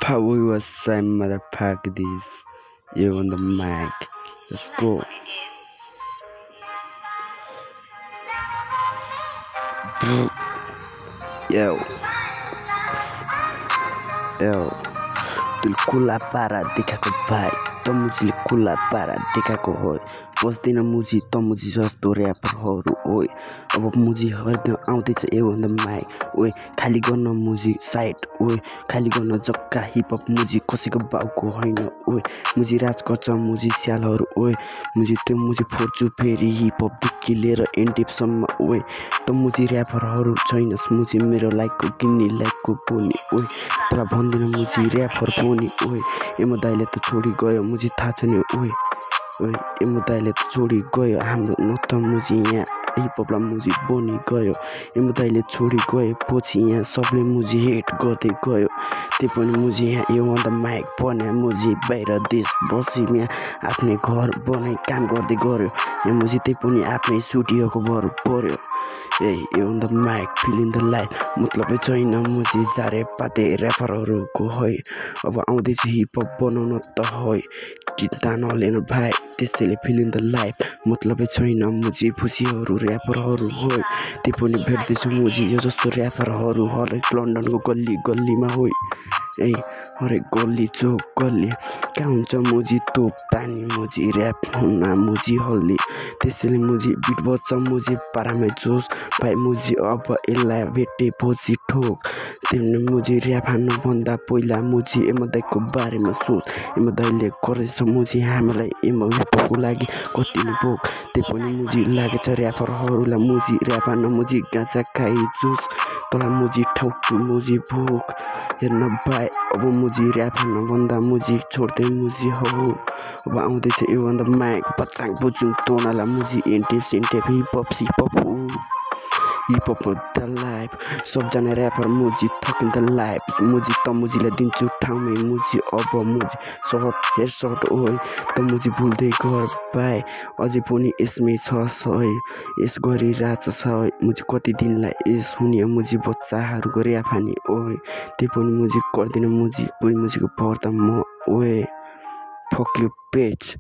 Power was same motherfucker this. You on the mic. Let's go. Yo. तुल कुला पारा देखाको भाइ त मुजीले कुला पारा देखाको हो बस्दैन मुजी त मुजी जस्तो र्यापरहरू ओइ अब मुजी हर्न आउँदैछ ए अन द माइक ओइ खाली गर्न मुजी साइड ओइ खाली गर्न जक्का हिपहप मुजी कसैको बाउको होइन ओइ मुजी राज गर्छ मुजी स्यालहरू ओइ मुजी त्यो मुजी फोर्छु फेरि हिपहपदेखि लिएर एन्डिपसम्म ओइ त मुजी र्यापरहरू छैनस् मुजी मेरो लाइकको किन्ने लाइकको पोनी ओइ तँलाई भन्दिनँ मुजी र्यापर पोनी ओइ एमो दाइले त छोडी गयो मुजी थाहा छ नि ओइ एमो दाइले त छोडी गयो हाम्रो न त मुजी यहाँ हिपहपलाई मुजी बनि गयो एमो दाइले छोडी गयो पछि यहाँ सबले मुजी हेट गर्दै गयो त्यही पनि मुजी यहाँ यो अन द माइक बन्या मुजी बाहिर देश बसी यहाँ आफ्नै घर बनाइ काम गर्दै गऱ्यो यहाँ मुजी त्यही पनि आफ्नै स्टुडियोको भर पर्यो यो on the mic fill in the life मतलबै छैन मुजी जारे पाते र्यापरहरूको है अब आउँदैछ हिपहप बनाउन त है चिन्ता नलिनु भाइ त्यसैले फिल इन द लाइफ मतलबै छैन मुजी फुसीहरू र्यापरहरू हो त्यही पनि भेट्दैछु मुजी यो जस्तो र्यापरहरू हरेक लन्डनको गल्ली गल्लीमा हो हरेक गल्ली चौक गल्ली कहाँ हुन्छ मुजी तोप पानी मुजी र्याप हुन्न मुजी हल्ली त्यसैले मुजी बिट बज्छ मुजी पारामै जोस भाइ मुजी अब यसलाई भेटेपछि ठोक तिमीले मुजी र्याप हान्नुभन्दा पहिला मुजी एमो दाइको बारेमा सोच एमो दाइले गरेछ मुजी हामीलाई एमो हिपहपको लागि कति नै भोक त्यही पनि मुजी लागेछ र्यापरहरूलाई मुजी र्याप हान्न मुजी गाँजा खाइ जोस तँलाई मुजी ठाउछु मुजी भोक हेर्न भाइ अब मुजी र्याप हान्नुभन्दा मुजी छोड्दै मुजी हो अब आउँदैछ यो अन द माइक पचाङ बुझुङ तँलाई मुजी एन्टेप हिपहप सिपहप हिपहप द लाइफ सबजना र्यापर मुजी थकिन द लाइफ मुजी त मुजीलाई दिन्छु ठाउँमै मुजी अब मुजी सर्ट हेयर सर्ट ओइ त मुजी भुल्दै गर भाइ अझै पनि यसमै छ है यस गरिरहेछ है मुजी कति दिनलाई यस हुने मुजी बच्चाहरूको र्याप हाने ओइ त्यही पनि मुजी गर्दिनँ मुजी कोही मुजीको पर्दा म ओए फक यु पेज